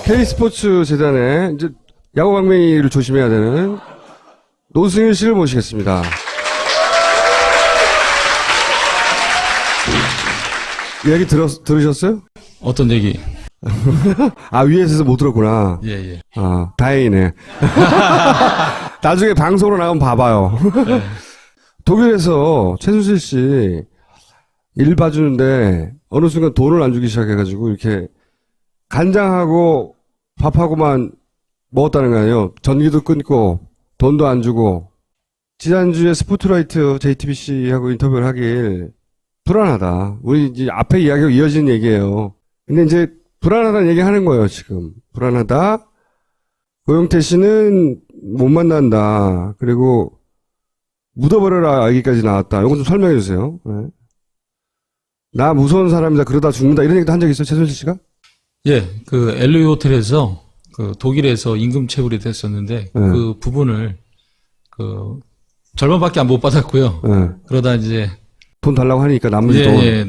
K스포츠 재단에 이제 야구 방맹이를 조심해야 되는 노승일 씨를 모시겠습니다. 이야기 들으셨어요? 어떤 얘기? 아, 위에서 못 들었구나. 예, 예. 아, 다행이네. 나중에 방송으로 나가면 봐봐요. 네. 독일에서 최순실 씨 일 봐주는데 어느 순간 돈을 안 주기 시작해가지고 이렇게 간장하고 밥하고만 먹었다는 거 아니에요. 전기도 끊고 돈도 안 주고. 지난주에 스포트라이트 JTBC하고 인터뷰를 하길 불안하다. 우리 이제 앞에 이야기가 이어지는 얘기예요. 근데 이제 불안하다는 얘기 하는 거예요, 지금. 불안하다. 고영태 씨는 못 만난다. 그리고 묻어버려라 얘기까지 나왔다. 이건 좀 설명해 주세요. 네. 나 무서운 사람이다. 그러다 죽는다. 이런 얘기도 한 적 있어요, 최순실 씨가? 예, 그 LA 호텔에서 그 독일에서 임금 체불이 됐었는데 그 부분을 그 절반밖에 못 받았고요. 그러다 이제 돈 달라고 하니까 나머지 돈. 예,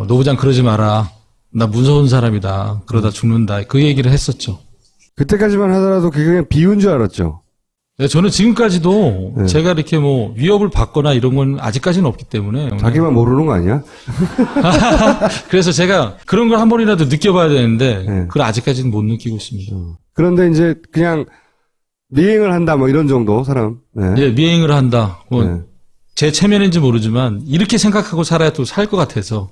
노부장 그러지 마라. 나 무서운 사람이다. 그러다 죽는다. 그 얘기를 했었죠. 그때까지만 하더라도 그게 그냥 비유인 줄 알았죠. 네, 저는 지금까지도 제가 이렇게 뭐 위협을 받거나 이런 건 아직까지는 없기 때문에. 자기만 모르는 거 아니야? 그래서 제가 그런 걸 한 번이라도 느껴봐야 되는데 그걸 아직까지는 못 느끼고 있습니다. 그런데 이제 그냥 미행을 한다 뭐 이런 정도 사람. 네. 예, 미행을 한다. 뭐 제 체면인지 모르지만 이렇게 생각하고 살아야 또 살 것 같아서.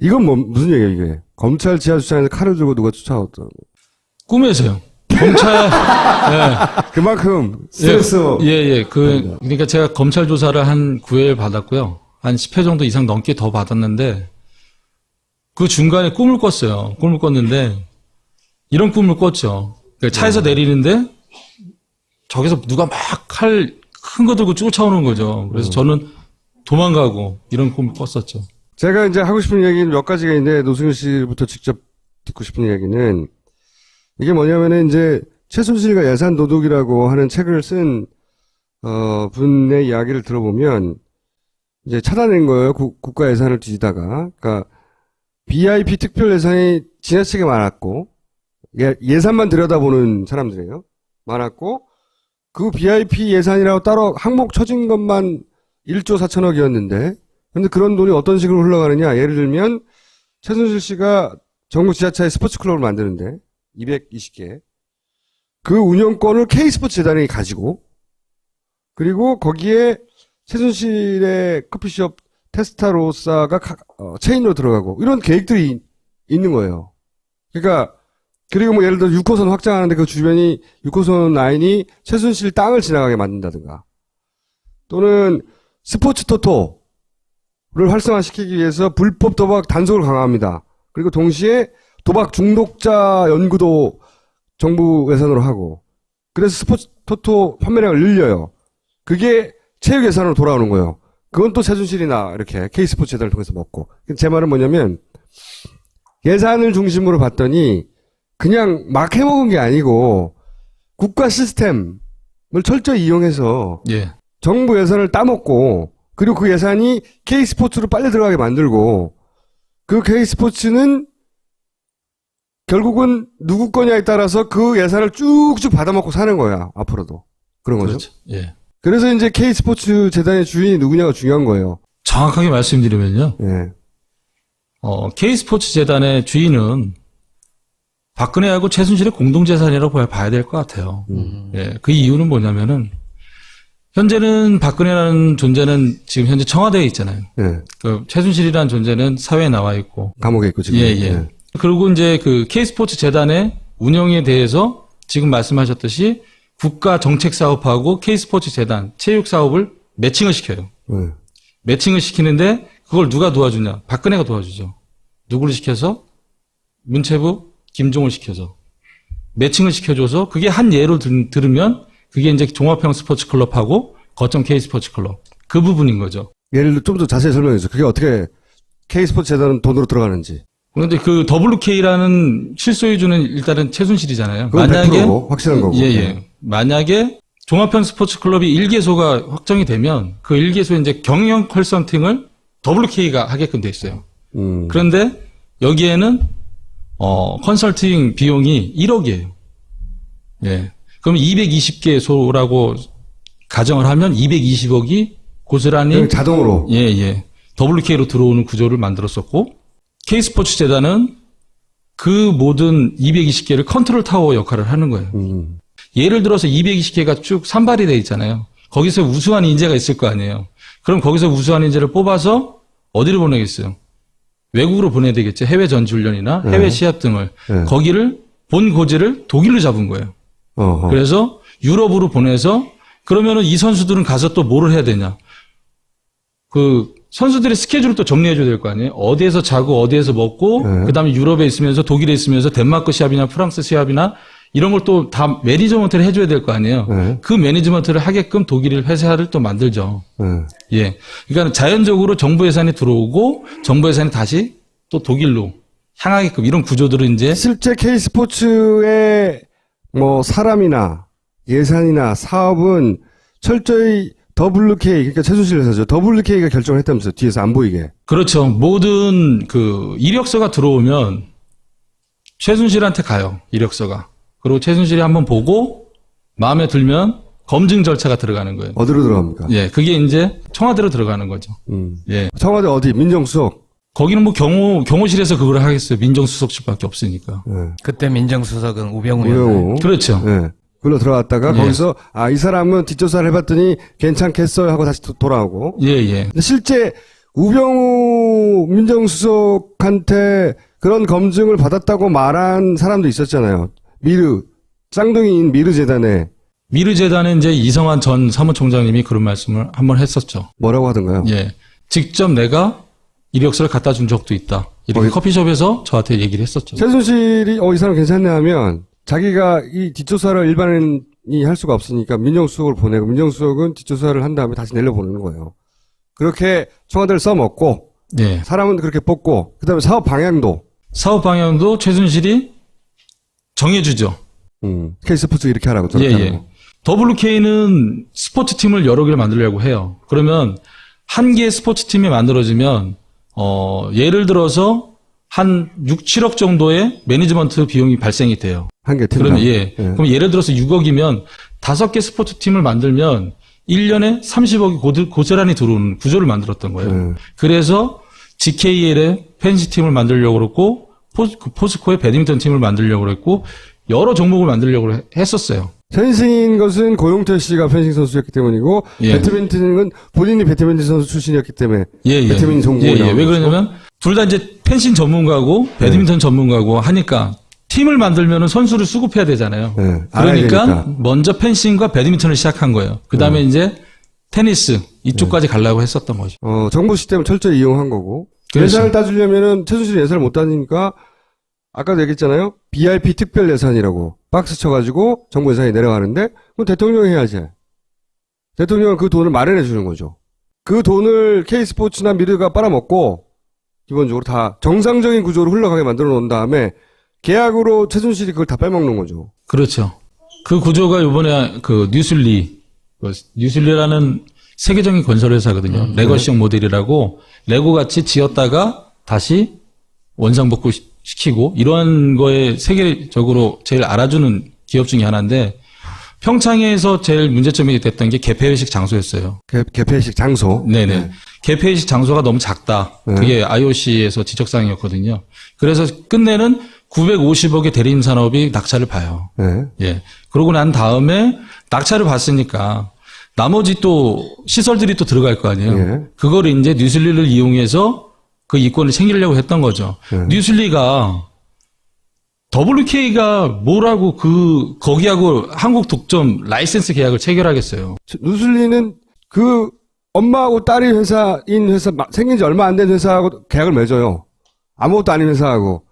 이건 뭐 무슨 얘기야 이게? 검찰 지하주차장에서 칼을 들고 누가 쫓아왔다. 꿈에서요. 검찰. 예. 그만큼 스트레스. 예. 그러니까 제가 검찰 조사를 한 9회 받았고요. 한 10회 정도 이상 넘게 더 받았는데 그 중간에 꿈을 꿨어요. 꿈을 꿨는데 이런 꿈을 꿨죠. 그러니까 차에서 내리는데 저기서 누가 막 칼 큰 거 들고 쫓아오는 거죠. 그래서 저는 도망가고 이런 꿈을 꿨었죠. 제가 이제 하고 싶은 얘기는 몇 가지가 있는데 노승일 씨부터 직접 듣고 싶은 이야기는 이게 뭐냐면은 이제 최순실과 예산 도둑이라고 하는 책을 쓴 분의 이야기를 들어보면 이제 찾아낸 거예요. 국가 예산을 뒤지다가. 그러니까 BIP 특별 예산이 지나치게 많았고 예산만 들여다보는 사람들이에요. 많았고 그 BIP 예산이라고 따로 항목 쳐진 것만 1조 4천억이었는데 근데 그런 돈이 어떤 식으로 흘러가느냐. 예를 들면 최순실 씨가 정부 지하차에 스포츠 클럽을 만드는데 220개. 그 운영권을 K스포츠 재단이 가지고 그리고 거기에 최순실의 커피숍 테스타로사가 체인으로 들어가고 이런 계획들이 있는 거예요. 그러니까 그리고 뭐 예를 들어 6호선 확장하는데 그 주변이 6호선 라인이 최순실 땅을 지나가게 만든다든가 또는 스포츠 토토를 활성화시키기 위해서 불법 도박 단속을 강화합니다. 그리고 동시에 도박 중독자 연구도 정부 예산으로 하고 그래서 스포츠 토토 판매량을 늘려요. 그게 체육 예산으로 돌아오는 거예요. 그건 또 최순실이나 이렇게 K스포츠 재단을 통해서 먹고 제 말은 뭐냐면 예산을 중심으로 봤더니 그냥 막 해먹은 게 아니고 국가 시스템을 철저히 이용해서 정부 예산을 따먹고 그리고 그 예산이 K스포츠로 빨리 들어가게 만들고 그 K스포츠는 결국은 누구 거냐에 따라서 그 예산을 쭉쭉 받아먹고 사는 거야. 앞으로도. 그런 거죠. 그렇죠. 예. 그래서 이제 K스포츠 재단의 주인이 누구냐가 중요한 거예요. 정확하게 말씀드리면요. 예. K스포츠 재단의 주인은 박근혜하고 최순실의 공동재산이라고 봐야 될 것 같아요. 예. 그 이유는 뭐냐면은 현재는 박근혜라는 존재는 지금 현재 청와대에 있잖아요. 예. 그 최순실이라는 존재는 사회에 나와 있고. 감옥에 있고 지금. 예. 그리고 이제 그 K스포츠 재단의 운영에 대해서 지금 말씀하셨듯이 국가 정책 사업하고 K스포츠 재단 체육 사업을 매칭을 시켜요. 매칭을 시키는데 그걸 누가 도와주냐? 박근혜가 도와주죠. 누구를 시켜서? 문체부 김종을 시켜서 매칭을 시켜줘서 그게 한 예로 들으면 그게 이제 종합형 스포츠 클럽하고 거점 K스포츠 클럽 그 부분인 거죠. 예를 좀 더 자세히 설명해 주세요. 그게 어떻게 K스포츠 재단은 돈으로 들어가는지. 그런데 그 WK라는 실소유주는 일단은 최순실이잖아요. 만약에 100%고, 확실한 거고. 예. 만약에 종합형 스포츠 클럽이 1개소가 확정이 되면 그 1개소에 이제 경영 컨설팅을 WK가 하게끔 돼 있어요. 그런데 여기에는 컨설팅 비용이 1억이에요. 예. 그럼 220개소라고 가정을 하면 220억이 고스란히 자동으로. 예, 예. WK로 들어오는 구조를 만들었었고, K스포츠 재단은 그 모든 220개를 컨트롤 타워 역할을 하는 거예요. 예를 들어서 220개가 쭉 산발이 돼 있잖아요. 거기서 우수한 인재가 있을 거 아니에요. 그럼 거기서 우수한 인재를 뽑아서 어디를 보내겠어요? 외국으로 보내야 되겠죠. 해외 전지훈련이나 해외 시합 등을. 거기를 본 고지를 독일로 잡은 거예요. 그래서 유럽으로 보내서 그러면은 이 선수들은 가서 또 뭐를 해야 되냐? 그 선수들의 스케줄을 또 정리해줘야 될 거 아니에요? 어디에서 자고 어디에서 먹고 그다음에 유럽에 있으면서 독일에 있으면서 덴마크 시합이나 프랑스 시합이나 이런 걸 또 다 매니지먼트를 해줘야 될 거 아니에요? 그 매니지먼트를 하게끔 독일 회사를 또 만들죠. 예. 그러니까 자연적으로 정부 예산이 들어오고 정부 예산이 다시 또 독일로 향하게끔 이런 구조들은 이제 실제 K스포츠의 뭐 사람이나 예산이나 사업은 철저히 WK, 그러니까 최순실 회사죠. WK가 결정을 했다면서요. 뒤에서 안 보이게. 그렇죠. 모든 그 이력서가 들어오면 최순실한테 가요. 이력서가. 그리고 최순실이 한번 보고 마음에 들면 검증 절차가 들어가는 거예요. 어디로 들어갑니까? 예, 그게 이제 청와대로 들어가는 거죠. 예. 청와대 어디? 민정수석. 거기는 뭐 경호실에서 그걸 하겠어요. 민정수석실밖에 없으니까. 그때 민정수석은 우병우였나요? 우영우. 그렇죠. 네. 그걸로 들어갔다가 예. 거기서 이 사람은 뒷조사를 해봤더니 괜찮겠어요 하고 다시 돌아오고. 예, 예. 근데 실제 우병우 민정수석한테 그런 검증을 받았다고 말한 사람도 있었잖아요. 쌍둥이인 미르재단에. 미르재단에 이제 이성환 전 사무총장님이 그런 말씀을 한번 했었죠. 뭐라고 하던가요? 예. 직접 내가 이력서를 갖다 준 적도 있다. 이렇게 커피숍에서 저한테 얘기를 했었죠. 최순실이 이 사람 괜찮네 하면 자기가 이 뒷조사를 일반인이 할 수가 없으니까 민정수석을 보내고 민정수석은 뒷조사를 한 다음에 다시 내려보내는 거예요. 그렇게 청와대를 써먹고 네. 사람은 그렇게 뽑고 그다음에 사업 방향도 최순실이 정해주죠. K스포츠 이렇게 하라고 예, 저렇게 예. 하라고. WK는 스포츠팀을 여러 개를 만들려고 해요. 그러면 한 개의 스포츠팀이 만들어지면 예를 들어서 한 6, 7억 정도의 매니지먼트 비용이 발생이 돼요. 한 개 팀. 그러면 그럼 예를 들어서 6억이면 5개 스포츠팀을 만들면 1년에 30억이 고스란히 들어오는 구조를 만들었던 거예요. 그래서 GKL의 펜시팀을 만들려고 그랬고 포스코의 배드민턴 팀을 만들려고 그랬고 여러 종목을 만들려고 했었어요. 펜싱인 것은 고용태 씨가 펜싱 선수였기 때문이고 예. 배드민턴은 본인이 배드민턴 선수 출신이었기 때문에 예. 배드민턴 전공이 예. 왜 그러냐면 둘 다 이제 펜싱 전문가고 배드민턴 전문가고 하니까 팀을 만들면은 선수를 수급해야 되잖아요. 네, 그러니까 먼저 펜싱과 배드민턴을 시작한 거예요. 그다음에 이제 테니스 이쪽까지 가려고 했었던 거죠. 정부 시스템을 철저히 이용한 거고 그렇죠. 예산을 따지려면은 최순실이 예산을 못 따지니까 아까도 얘기했잖아요. BIP 특별 예산이라고 박스 쳐가지고 정부 예산이 내려가는데 그럼 대통령이 해야지. 대통령은 그 돈을 마련해 주는 거죠. 그 돈을 K스포츠나 미르가 빨아먹고 기본적으로 다 정상적인 구조로 흘러가게 만들어 놓은 다음에 계약으로 최순실이 그걸 다 빼먹는 거죠. 그렇죠. 그 구조가 이번에 그 뉴슬리라는 세계적인 건설회사거든요. 레거시형 모델이라고 레고 같이 지었다가 다시 원상복구 시키고 이런 거에 세계적으로 제일 알아주는 기업 중에 하나인데 평창에서 제일 문제점이 됐던 게 개폐회식 장소였어요. 개폐식 장소. 네네. 네. 개폐회식 장소가 너무 작다. 그게 IOC에서 지적사항이었거든요. 그래서 끝내는 950억의 대림 산업이 낙찰을 봐요. 네. 예. 그러고 난 다음에 낙찰을 봤으니까 나머지 또 시설들이 또 들어갈 거 아니에요. 예. 그거를 이제 뉴슬리를 이용해서 그 이권을 챙기려고 했던 거죠. 뉴슬리가 WK가 뭐라고 거기하고 한국 독점 라이센스 계약을 체결하겠어요. 뉴슬리는 그 엄마하고 딸이 회사인 회사 생긴 지 얼마 안 된 회사하고 계약을 맺어요. 아무것도 아닌 회사하고.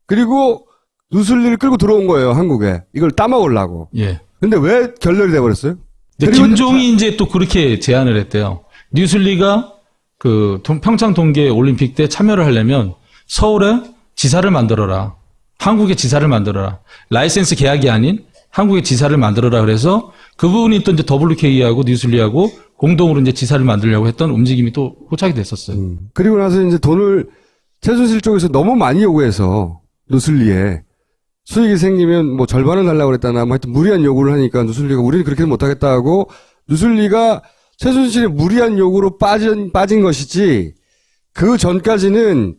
그리고 뉴슬리를 끌고 들어온 거예요, 한국에. 이걸 따먹으려고. 예. 근데 왜 결렬이 돼버렸어요? 근데 김종이 이제 또 그렇게 제안을 했대요. 뉴슬리가 그 평창 동계 올림픽 때 참여를 하려면 서울에 지사를 만들어라. 한국에 지사를 만들어라. 라이센스 계약이 아닌 한국에 지사를 만들어라. 그래서 그 부분이 또 이제 WK하고 뉴슬리하고 공동으로 이제 지사를 만들려고 했던 움직임이 또 포착이 됐었어요. 그리고 나서 이제 돈을 최순실 쪽에서 너무 많이 요구해서 누슬리에 수익이 생기면 뭐 절반을 달라고 그랬다나 뭐 하여튼 무리한 요구를 하니까 누슬리가 우리는 그렇게는 못하겠다 하고 누슬리가 최순실의 무리한 요구로 빠진 것이지 그 전까지는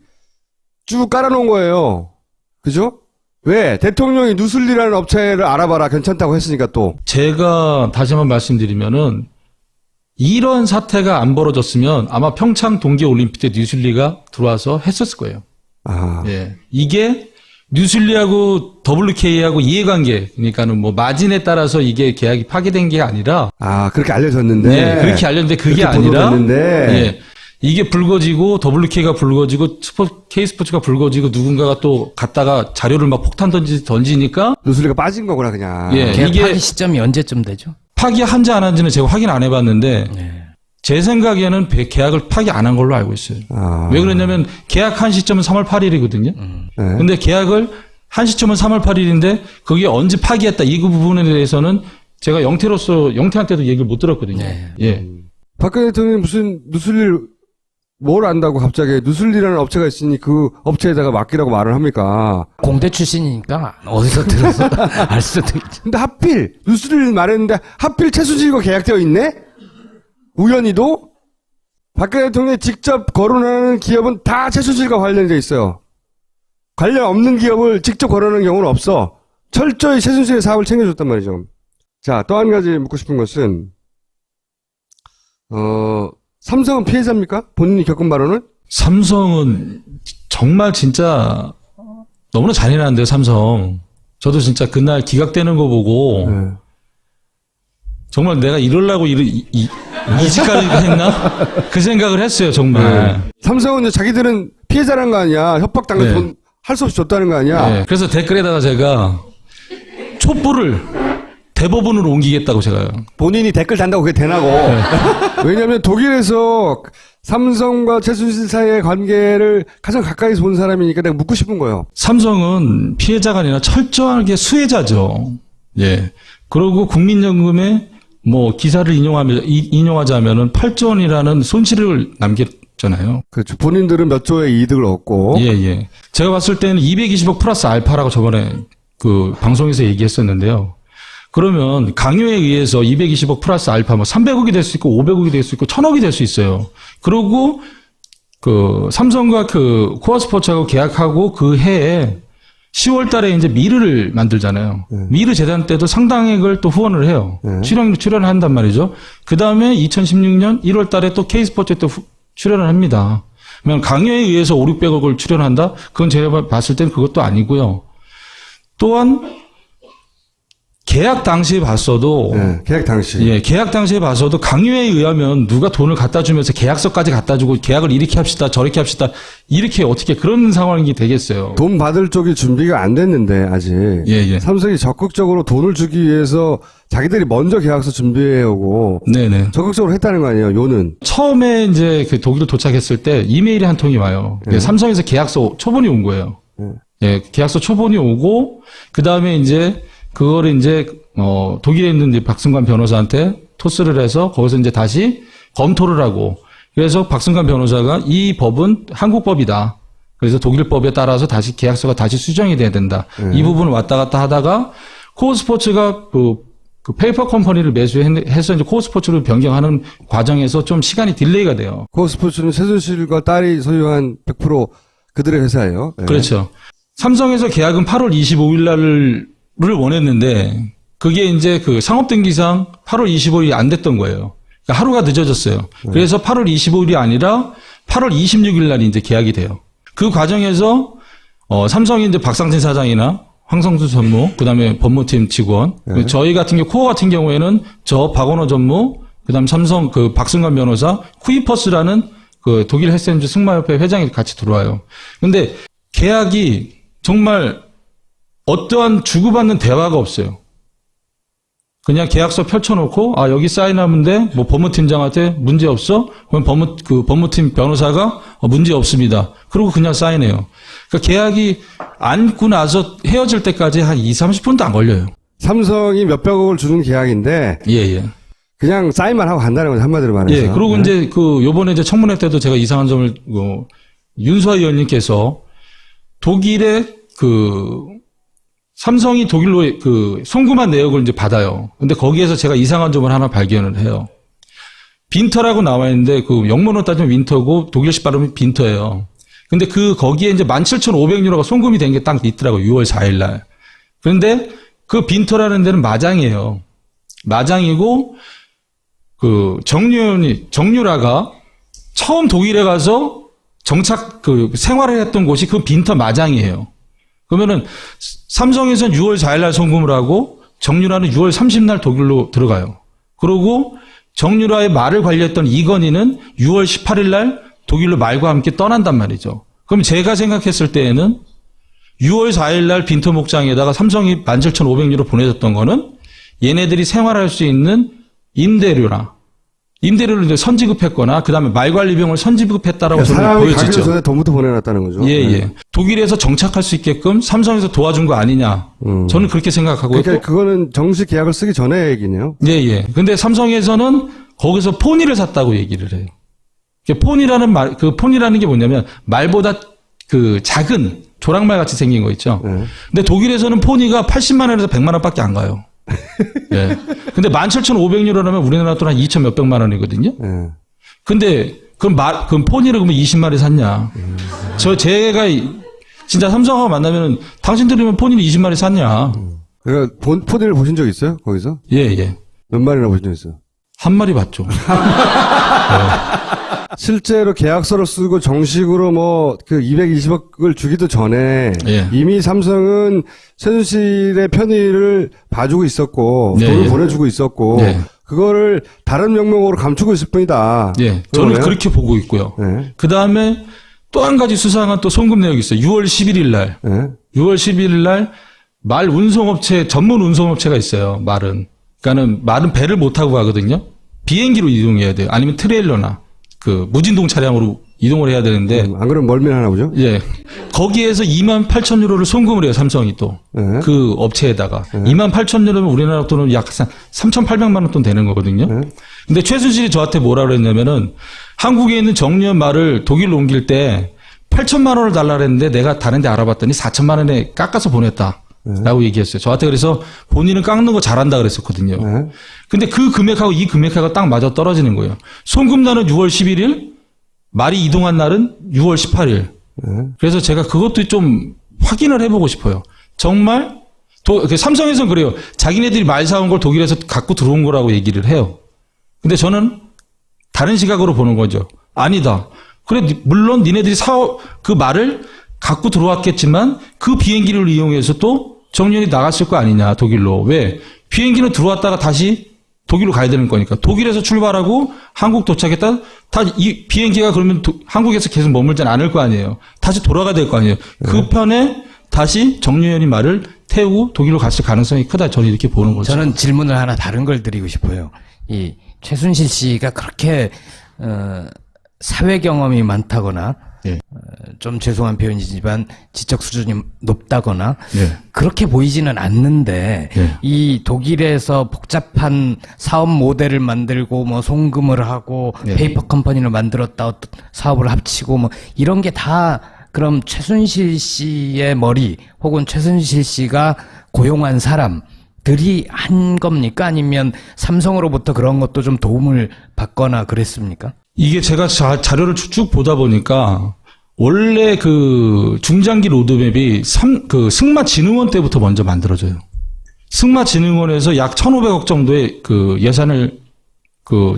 쭉 깔아놓은 거예요. 그죠? 왜? 대통령이 누슬리라는 업체를 알아봐라 괜찮다고 했으니까 또. 제가 다시 한번 말씀드리면은 이런 사태가 안 벌어졌으면 아마 평창 동계올림픽 때 뉴슬리가 들어와서 했었을 거예요. 아. 예. 이게 뉴슬리하고 WK하고 이해관계, 그러니까는 뭐 마진에 따라서 이게 계약이 파기된 게 아니라. 아, 그렇게 알려졌는데. 예, 그렇게 알렸는데 그게 그렇게 아니라. 보도됐는데. 예. 이게 불거지고 WK가 불거지고 K스포츠가 불거지고 누군가가 또 갔다가 자료를 막 폭탄 던지니까. 누슬리가 빠진 거구나, 그냥. 예. 계약 이게 파기 시점이 언제쯤 되죠? 파기한지 안 한지는 제가 확인 안 해봤는데. 네. 제 생각에는 계약을 파기 안 한 걸로 알고 있어요. 아. 왜 그러냐면 계약한 시점은 3월 8일이거든요. 네. 근데 계약을 한 시점은 3월 8일인데 그게 언제 파기했다 이 부분에 대해서는 제가 영태한테도 얘기를 못 들었거든요. 네. 예. 박근혜 대통령이 무슨 누슬리를 뭘 안다고 갑자기 누슬리라는 업체가 있으니 그 업체에다가 맡기라고 말을 합니까? 공대 출신이니까 어디서 들어서 알 수도 있죠. 근데 하필 누슬리를 말했는데 하필 최순실과 계약되어 있네? 우연히도 박근혜 대통령이 직접 거론하는 기업은 다 최순실과 관련돼 있어요. 관련 없는 기업을 직접 거론하는 경우는 없어. 철저히 최순실의 사업을 챙겨줬단 말이죠. 자, 또 한 가지 묻고 싶은 것은 삼성은 피해자입니까? 본인이 겪은 바로는? 삼성은 정말 진짜 너무나 잔인한데요, 삼성. 저도 진짜 그날 기각되는 거 보고 네. 정말 내가 이러려고 이직까지 했나? 그 생각을 했어요, 정말. 네. 삼성은 이제 자기들은 피해자란 거 아니야. 협박당해서 네. 돈 할 수 없이 줬다는 거 아니야. 네, 그래서 댓글에다가 제가 촛불을 대법원으로 옮기겠다고 제가요. 본인이 댓글 단다고 그게 되나고. 왜냐하면 독일에서 삼성과 최순실 사이의 관계를 가장 가까이서 본 사람이니까 내가 묻고 싶은 거예요. 삼성은 피해자가 아니라 철저하게 수혜자죠. 예. 그리고 국민연금에 뭐 기사를 인용하자면은 8조 원이라는 손실을 남겼잖아요. 그렇죠. 본인들은 몇 조의 이득을 얻고. 예, 예. 제가 봤을 때는 220억 플러스 알파라고 저번에 그 방송에서 얘기했었는데요. 그러면 강요에 의해서 220억 플러스 알파 뭐 300억이 될 수 있고 500억이 될 수 있고 1000억이 될 수 있어요. 그러고 그 삼성과 그 코어스포츠하고 계약하고 그 해에 10월 달에 이제 미르를 만들잖아요. 미르 재단 때도 상당액을 또 후원을 해요. 출연을 한단 말이죠. 그 다음에 2016년 1월 달에 또 K스포츠에 또 출연을 합니다. 그러면 강요에 의해서 5, 600억을 출연한다? 그건 제가 봤을 때는 그것도 아니고요. 또한 계약 당시에 봤어도 네, 계약 당시. 예, 계약 당시에 봐서도 강요에 의하면 누가 돈을 갖다 주면서 계약서까지 갖다 주고 계약을 이렇게 합시다 저렇게 합시다 이렇게 어떻게 그런 상황이 되겠어요. 돈 받을 쪽이 준비가 안 됐는데 아직. 예, 예. 삼성이 적극적으로 돈을 주기 위해서 자기들이 먼저 계약서 준비해오고 네네. 적극적으로 했다는 거 아니에요. 요는. 처음에 이제 그 독일 도착했을 때 이메일이 한 통이 와요. 삼성에서 계약서 초본이 온 거예요. 예, 계약서 초본이 오고 그 다음에 이제 그거를 이제 독일에 있는 이제 박승관 변호사한테 토스를 해서 거기서 이제 다시 검토를 하고 그래서 박승관 변호사가 이 법은 한국 법이다. 그래서 독일 법에 따라서 다시 계약서가 다시 수정이 돼야 된다. 이 부분을 왔다 갔다 하다가 코어스포츠가 그 페이퍼 컴퍼니를 매수해서 이제 코어스포츠를 변경하는 과정에서 좀 시간이 딜레이가 돼요. 코어스포츠는 최순실과 딸이 소유한 100% 그들의 회사예요. 네. 그렇죠. 삼성에서 계약은 8월 25일 날을 원했는데 그게 이제 그 상업등기상 8월 25일이 안 됐던 거예요. 그러니까 하루가 늦어졌어요. 그래서 8월 25일이 아니라 8월 26일 날이 이제 계약이 돼요. 그 과정에서 삼성이 이제 박상진 사장이나 황성수 전무, 그다음에 법무팀 직원, 저희 같은 경우 코어 같은 경우에는 저 박원호 전무, 그다음 삼성 그 박승관 변호사, 쿠이퍼스라는 그 독일 헬스엔즈 승마협회 회장이 같이 들어와요. 근데 계약이 정말 어떠한 주고받는 대화가 없어요. 그냥 계약서 펼쳐놓고 여기 사인하면 돼. 뭐 법무팀장한테 문제 없어? 그럼 법무팀 변호사가 문제 없습니다. 그리고 그냥 사인해요. 그러니까 계약이 안고 나서 헤어질 때까지 한 30분도 안 걸려요. 삼성이 몇백억을 주는 계약인데 예. 그냥 사인만 하고 간다는 거죠. 한마디로 말해서. 예. 그리고 이제 요번에 이제 청문회 때도 제가 이상한 점을 윤수아 의원님께서 독일의 삼성이 독일로 송금한 내역을 이제 받아요. 근데 거기에서 제가 이상한 점을 하나 발견을 해요. 빈터라고 나와 있는데 그 영문으로 따지면 윈터고 독일식 발음이 빈터예요. 근데 거기에 이제 17,500유로가 송금이 된 게 딱 있더라고요. 6월 4일 날. 그런데 그 빈터라는 데는 마장이에요. 마장이고 정유라가 처음 독일에 가서 생활을 했던 곳이 그 빈터 마장이에요. 그러면은 삼성에서는 6월 4일 날 송금을 하고 정유라는 6월 30일 날 독일로 들어가요. 그리고 정유라의 말을 관리했던 이건희는 6월 18일 날 독일로 말과 함께 떠난단 말이죠. 그럼 제가 생각했을 때에는 6월 4일 날 빈터 목장에다가 삼성이 17,500유로 보내줬던 거는 얘네들이 생활할 수 있는 임대료를 이제 선지급했거나 그다음에 말관리비용을 선지급했다라고 저는 사람이 가기 보여지죠. 전에 돈부터 보내놨다는 거죠. 예, 네. 예. 독일에서 정착할 수 있게끔 삼성에서 도와준 거 아니냐. 저는 그렇게 생각하고 그러니까 그거는 정식 계약을 쓰기 전에 얘기네요. 예, 예. 근데 삼성에서는 거기서 포니를 샀다고 얘기를 해요. 폰이라는 게 뭐냐면 말보다 작은 조랑말 같이 생긴 거 있죠. 네. 근데 독일에서는 포니가 80만 원에서 100만 원밖에 안 가요. 예. 근데 17,500유로라면 우리나라 돈 한 2천 몇백만 원이거든요. 네. 근데 그럼 포니를 그러면 20마리 샀냐? 제가 진짜 삼성하고 만나면은 당신들이면 포니를 20마리 샀냐? 그러니까 포니를 보신 적 있어요? 거기서? 예, 예. 몇 마리나 보신 적 있어요? 한 마리 봤죠. 실제로 계약서를 쓰고 정식으로 220억을 주기도 전에 예. 이미 삼성은 최순실의 편의를 봐주고 있었고 네, 돈을 예. 보내주고 있었고 네. 그거를 다른 명목으로 감추고 있을 뿐이다. 예. 저는 그러네요. 그렇게 보고 있고요. 네. 그 다음에 또 한 가지 수상한 또 송금 내역이 있어요. 6월 11일 날. 네. 6월 11일 날 말 운송업체, 전문 운송업체가 있어요. 말은 배를 못 타고 가거든요. 비행기로 이동해야 돼요. 아니면 트레일러나 무진동 차량으로 이동을 해야 되는데 안 그러면 멀면 하나 보죠? 예. 거기에서 28,000유로를 송금을 해요, 삼성이 또. 네. 그 업체에다가. 28,000유로면 우리나라 돈은 약 3,800만 원 돈 되는 거거든요. 네. 근데 최순실이 저한테 뭐라 그랬냐면은 한국에 있는 정유현 말을 독일로 옮길 때 8천만 원을 달라 그랬는데 내가 다른 데 알아봤더니 4천만 원에 깎아서 보냈다. 라고 얘기했어요. 저한테 그래서 본인은 깎는 거 잘한다 그랬었거든요. 네. 근데 그 금액하고 이 금액하고 딱 맞아 떨어지는 거예요. 송금날은 6월 11일, 말이 이동한 날은 6월 18일. 그래서 제가 그것도 좀 확인을 해보고 싶어요. 정말 삼성에서는 그래요. 자기네들이 말 사온 걸 독일에서 갖고 들어온 거라고 얘기를 해요. 근데 저는 다른 시각으로 보는 거죠. 아니다. 그래, 물론 니네들이 그 말을 갖고 들어왔겠지만 그 비행기를 이용해서 또 정유현이 나갔을 거 아니냐, 독일로. 왜? 비행기는 들어왔다가 다시 독일로 가야 되는 거니까. 독일에서 출발하고 한국 도착했다. 이 비행기가 그러면 한국에서 계속 머물진 않을 거 아니에요. 다시 돌아가야 될 거 아니에요. 그 편에 다시 정유현이 말을 태우고 독일로 갔을 가능성이 크다. 저는 이렇게 보는 거죠. 저는 질문을 하나 다른 걸 드리고 싶어요. 이 최순실 씨가 그렇게 사회 경험이 많다거나 예. 좀 죄송한 표현이지만 지적 수준이 높다거나 예. 그렇게 보이지는 않는데 예. 이 독일에서 복잡한 사업 모델을 만들고 송금을 하고 예. 페이퍼 컴퍼니를 만들었다 어떤 사업을 합치고 이런 게 다 그럼 최순실 씨의 머리 혹은 최순실 씨가 고용한 사람들이 한 겁니까? 아니면 삼성으로부터 그런 것도 좀 도움을 받거나 그랬습니까? 이게 제가 자료를 쭉 보다 보니까 원래 중장기 로드맵이 승마진흥원 때부터 먼저 만들어져요. 승마진흥원에서 약 1,500억 정도의 예산을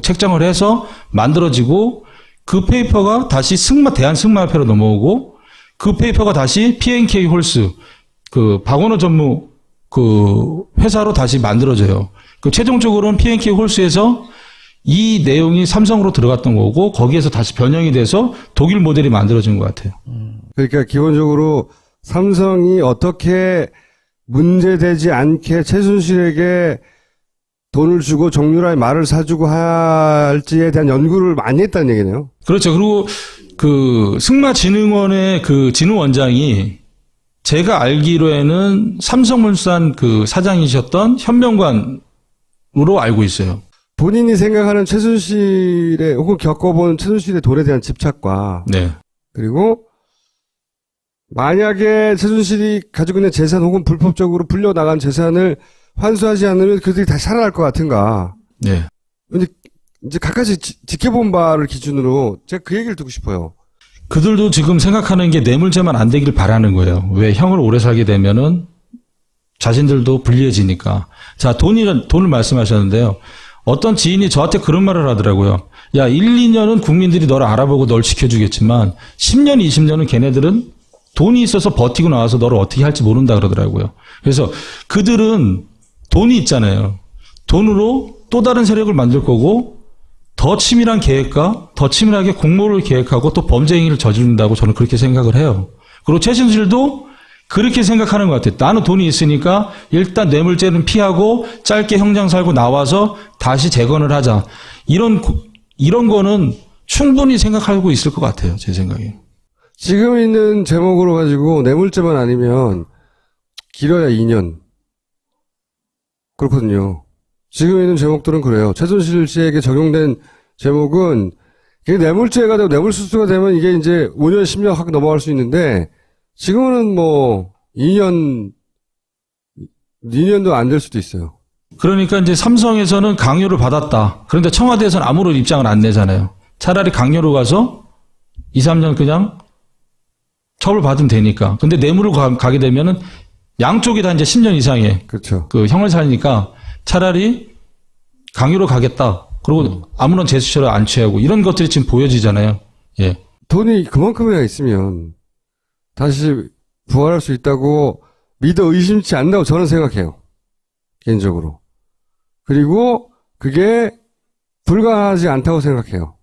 책정을 해서 만들어지고 그 페이퍼가 다시 대한승마협회로 넘어오고 그 페이퍼가 다시 P&K 홀스 박원호 전무 회사로 다시 만들어져요. 최종적으로는 P&K 홀스에서 이 내용이 삼성으로 들어갔던 거고 거기에서 다시 변형이 돼서 독일 모델이 만들어진 것 같아요. 그러니까 기본적으로 삼성이 어떻게 문제되지 않게 최순실에게 돈을 주고 정유라의 말을 사주고 할지에 대한 연구를 많이 했다는 얘기네요. 그렇죠. 그리고 승마진흥원의 진흥원장이 제가 알기로에는 삼성물산 사장이셨던 현명관으로 알고 있어요. 본인이 생각하는 최순실의 혹은 겪어본 최순실의 돈에 대한 집착과 네. 그리고 만약에 최순실이 가지고 있는 재산 혹은 불법적으로 불려나간 재산을 환수하지 않으면 그들이 다시 살아날 것 같은가. 네. 근데 이제 각가지 지켜본 바를 기준으로 제가 그 얘기를 듣고 싶어요. 그들도 지금 생각하는 게 뇌물죄만 안 되길 바라는 거예요. 왜 형을 오래 살게 되면은 자신들도 불리해지니까. 자, 돈을 말씀하셨는데요. 어떤 지인이 저한테 그런 말을 하더라고요. 야, 1, 2년은 국민들이 너를 알아보고 널 지켜주겠지만 10년, 20년은 걔네들은 돈이 있어서 버티고 나와서 너를 어떻게 할지 모른다 그러더라고요. 그래서 그들은 돈이 있잖아요. 돈으로 또 다른 세력을 만들 거고 더 치밀한 계획과 더 치밀하게 공모를 계획하고 또 범죄 행위를 저지른다고 저는 그렇게 생각을 해요. 그리고 최순실도 그렇게 생각하는 것 같아요. 나는 돈이 있으니까 일단 뇌물죄는 피하고 짧게 형장 살고 나와서 다시 재건을 하자. 이런 거는 충분히 생각하고 있을 것 같아요. 제 생각에. 지금 있는 제목으로 가지고 뇌물죄만 아니면 길어야 2년. 그렇거든요. 지금 있는 제목들은 그래요. 최순실 씨에게 적용된 제목은 이게 뇌물죄가 되고 뇌물수수가 되면 이게 이제 5년, 10년 확 넘어갈 수 있는데 지금은 뭐 2년도 안 될 수도 있어요. 그러니까 이제 삼성에서는 강요를 받았다. 그런데 청와대에서는 아무런 입장을 안 내잖아요. 차라리 강요로 가서 2, 3년 그냥 처벌받으면 되니까. 근데 뇌물을 가게 되면은 양쪽이 다 이제 10년 이상의 그렇죠. 그 형을 살니까 차라리 강요로 가겠다. 그리고 아무런 제스처를 안 취하고 이런 것들이 지금 보여지잖아요. 예. 돈이 그만큼이나 있으면 다시 부활할 수 있다고 믿어 의심치 않는다고 저는 생각해요. 개인적으로. 그리고 그게 불가하지 않다고 생각해요.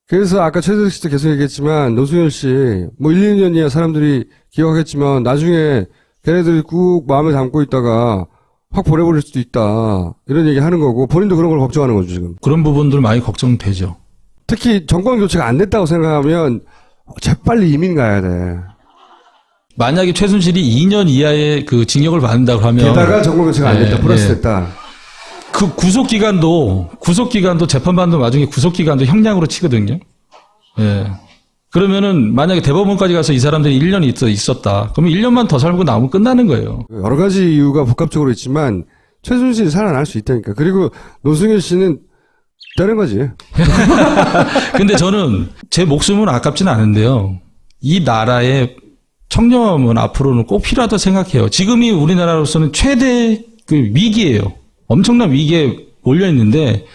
그래서 아까 최재석 씨도 계속 얘기했지만 노승열 씨 뭐 1, 2년이야 사람들이 기억하겠지만 나중에 걔네들이 꾹 마음에 담고 있다가 확 보내버릴 수도 있다. 이런 얘기 하는 거고 본인도 그런 걸 걱정하는 거죠 지금. 그런 부분들 많이 걱정되죠. 특히 정권 교체가 안 됐다고 생각하면 재빨리 이민 가야 돼. 만약에 최순실이 2년 이하의 그 징역을 받는다고 하면 게다가 정권 교체가 안 됐다. 네, 플러스 네. 됐다. 그 구속기간도 재판받는 와중에 구속기간도 형량으로 치거든요. 예. 그러면은 만약에 대법원까지 가서 이 사람들이 1년 있었다. 그러면 1년만 더 살고 나오면 끝나는 거예요. 여러 가지 이유가 복합적으로 있지만 최순실이 살아날 수 있다니까. 그리고 노승일 씨는 다른 거지. 근데 저는 제 목숨은 아깝지는 않은데요. 이 나라의 청렴은 앞으로는 꼭 필요하다고 생각해요. 지금이 우리나라로서는 최대 그 위기예요. 엄청난 위기에 몰려 있는데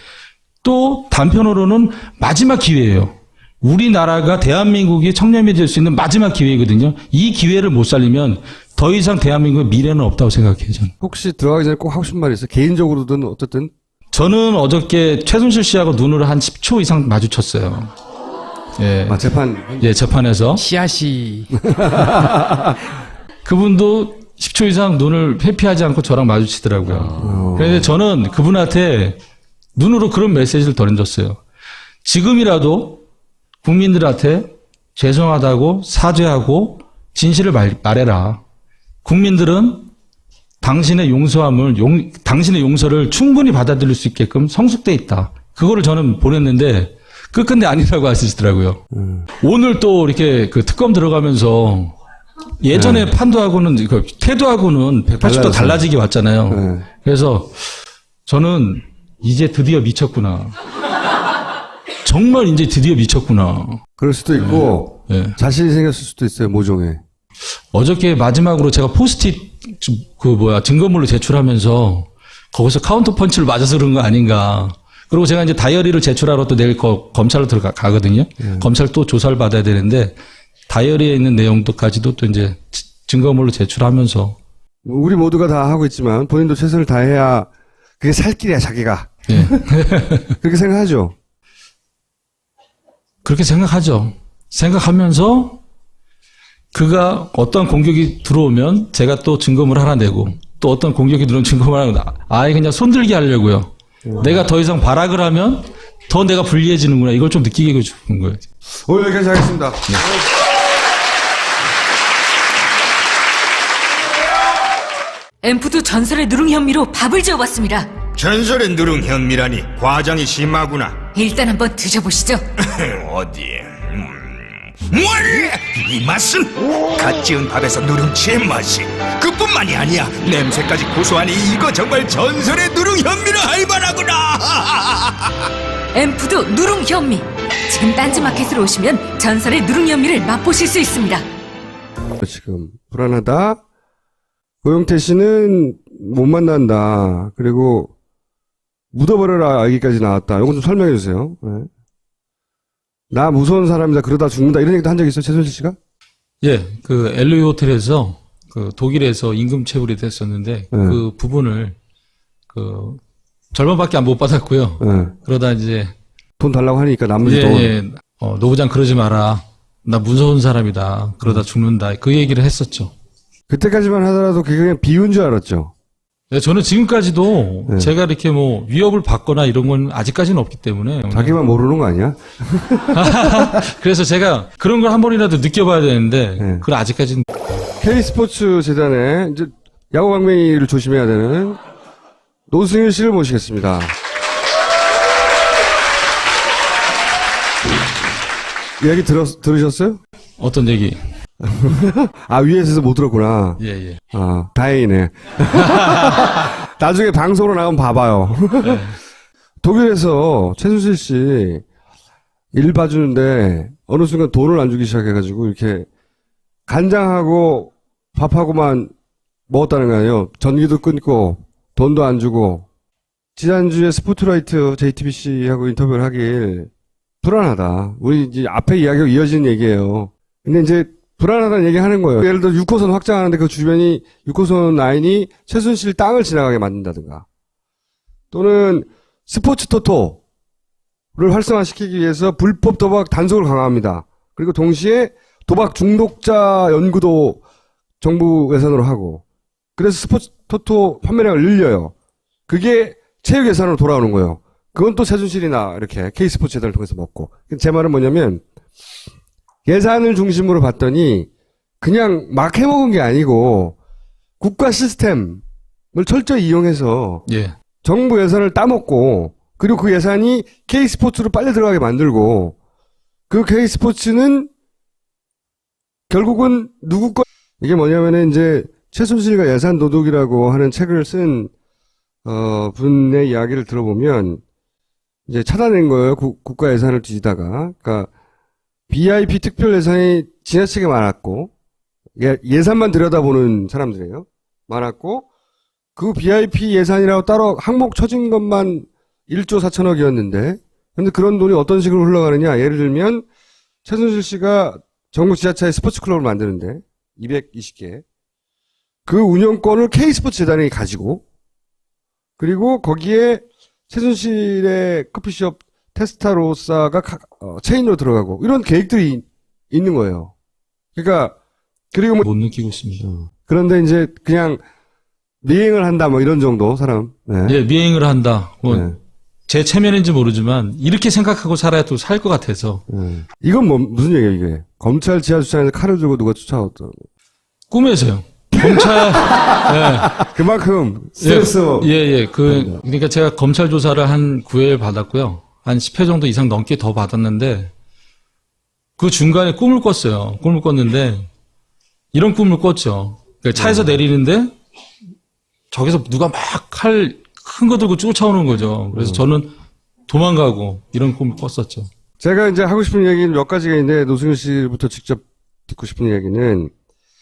또 단편으로는 마지막 기회예요. 우리나라가 대한민국이 청렴해질 수 있는 마지막 기회거든요. 이 기회를 못 살리면 더 이상 대한민국의 미래는 없다고 생각해요. 저는. 혹시 들어가기 전에 꼭 하고 싶은 말이 있어요? 개인적으로든 어쨌든. 저는 어저께 최순실 씨하고 눈을 한 10초 이상 마주쳤어요. 예. 재판. 예, 재판에서. 씨앗이 그분도 10초 이상 눈을 회피하지 않고 저랑 마주치더라고요. 그런데 저는 그분한테 눈으로 그런 메시지를 던졌어요. 지금이라도 국민들한테 죄송하다고 사죄하고 진실을 말해라. 국민들은 당신의 당신의 용서를 충분히 받아들일 수 있게끔 성숙돼 있다. 그거를 저는 보냈는데 끝끝내 아니라고 하시더라고요. 오늘 또 이렇게 그 특검 들어가면서 예전에 판도하고는 태도하고는 180도 달라지게 왔잖아요. 그래서 저는 이제 드디어 미쳤구나. 정말 이제 드디어 미쳤구나. 그럴 수도 있고 네. 자신이 생겼을 수도 있어요. 모종에. 어저께 마지막으로 제가 포스트잇 증거물로 제출하면서 거기서 카운터 펀치를 맞아서 그런 거 아닌가. 그리고 제가 이제 다이어리를 제출하러 또 내일 검찰로 가거든요. 검찰 또 조사를 받아야 되는데 다이어리에 있는 내용도까지도 또 이제 증거물로 제출하면서 우리 모두가 다 하고 있지만 본인도 최선을 다해야 그게 살 길이야 자기가. 예. 그렇게 생각하죠. 그렇게 생각하죠. 생각하면서 그가 어떤 공격이 들어오면 제가 또 증거물 하나 내고 또 어떤 공격이 들어오면 증거물 하나 아예 그냥 손들게 하려고요. 내가 더 이상 발악을 하면 더 내가 불리해지는구나. 이걸 좀 느끼게 해주는 거예요. 오늘 여기까지 하겠습니다. 앰프도 전설의 누룽 현미로 밥을 지어봤습니다. 전설의 누룽 현미라니 과장이 심하구나. 일단 한번 드셔보시죠. 어디? 이 맛은 갓 지은 밥에서 누룽지의 맛이 그뿐만이 아니야. 냄새까지 고소하니 이거 정말 전설의 누룽 현미를 할 만하구나. 앰푸드 누룽 현미. 지금 딴지마켓으로 오시면 전설의 누룽 현미를 맛보실 수 있습니다. 지금 불안하다. 고영태 씨는 못 만난다. 그리고 묻어버려라 얘기까지 나왔다. 이거 좀 설명해 주세요. 네. 나 무서운 사람이다. 그러다 죽는다. 이런 얘기도 한 적 있어요, 최순실 씨가? 예, 그 LA 호텔에서 그 독일에서 임금 체불이 됐었는데 그 부분을 그 절반밖에 못 받았고요. 네. 그러다 이제 돈 달라고 하니까 나머지 돈. 예, 노부장 그러지 마라. 나 무서운 사람이다. 그러다 죽는다. 그 얘기를 했었죠. 그때까지만 하더라도 그게 그냥 비유인 줄 알았죠. 네, 저는 지금까지도 네. 제가 이렇게 뭐 위협을 받거나 이런 건 아직까지는 없기 때문에. 자기만 모르는 거 아니야? 그래서 제가 그런 걸 한 번이라도 느껴봐야 되는데 네. 그걸 아직까지는. K스포츠 재단에 이제 야구 강맹이를 조심해야 되는 노승일 씨를 모시겠습니다. 이야기 들으셨어요? 어떤 얘기? 아, 위에서 못 들었구나. 예, 예. 아, 다행이네. 나중에 방송으로 나오면 봐봐요. 네. 독일에서 최순실 씨 일 봐주는데 어느 순간 돈을 안 주기 시작해가지고 이렇게 간장하고 밥하고만 먹었다는 거 아니에요. 전기도 끊고 돈도 안 주고. 지난주에 스포트라이트 JTBC하고 인터뷰를 하길 불안하다. 우리 이제 앞에 이야기가 이어지는 얘기예요. 근데 이제 불안하다는 얘기 하는 거예요. 예를 들어 6호선 확장하는데 그 주변이 6호선 라인이 최순실 땅을 지나가게 만든다든가. 또는 스포츠 토토를 활성화시키기 위해서 불법 도박 단속을 강화합니다. 그리고 동시에 도박 중독자 연구도 정부 예산으로 하고. 그래서 스포츠 토토 판매량을 늘려요. 그게 체육 예산으로 돌아오는 거예요. 그건 또 최순실이나 이렇게 K스포츠 재단을 통해서 먹고. 제 말은 뭐냐면 예산을 중심으로 봤더니 그냥 막 해먹은 게 아니고 국가 시스템을 철저히 이용해서 예. 정부 예산을 따먹고 그리고 그 예산이 K스포츠로 빨리 들어가게 만들고 그 K스포츠는 결국은 누구 거 이게 뭐냐면은 이제 최순실과 예산 도둑이라고 하는 책을 쓴 분의 이야기를 들어보면 이제 찾아낸 거예요. 국가 예산을 뒤지다가. 그러니까 BIP 특별 예산이 지나치게 많았고 예산만 들여다보는 사람들이에요. 많았고 그 BIP 예산이라고 따로 항목 쳐진 것만 1조 4천억이었는데 근데 그런 돈이 어떤 식으로 흘러가느냐. 예를 들면 최순실 씨가 전국 지하철에 스포츠 클럽을 만드는데 220개 그 운영권을 K스포츠 재단이 가지고 그리고 거기에 최순실의 커피숍 테스타로사가 체인으로 들어가고 이런 계획들이 있는 거예요. 그러니까 그리고 뭐 못 느끼고 있습니다. 그런데 이제 그냥 미행을 한다 뭐 이런 정도 사람. 네. 예, 미행을 한다. 뭐 네. 제 체면인지 모르지만 이렇게 생각하고 살아야 또 살 것 같아서. 네. 이건 뭐 무슨 얘기예요 이게? 검찰 지하주차장에서 칼을 들고 누가 쫓아왔던? 꿈에서요. 검찰. 예. 그만큼 스트레스. 예. 그러니까 제가 검찰 조사를 한 9회를 받았고요. 한 10회 정도 이상 넘게 더 받았는데 그 중간에 꿈을 꿨어요. 꿈을 꿨는데 이런 꿈을 꿨죠. 그러니까 차에서 내리는데 저기서 누가 막 칼 큰 거 들고 쫓아오는 거죠. 그래서 저는 도망가고 이런 꿈을 꿨었죠. 제가 이제 하고 싶은 얘기는 몇 가지가 있는데 노승일 씨부터 직접 듣고 싶은 얘기는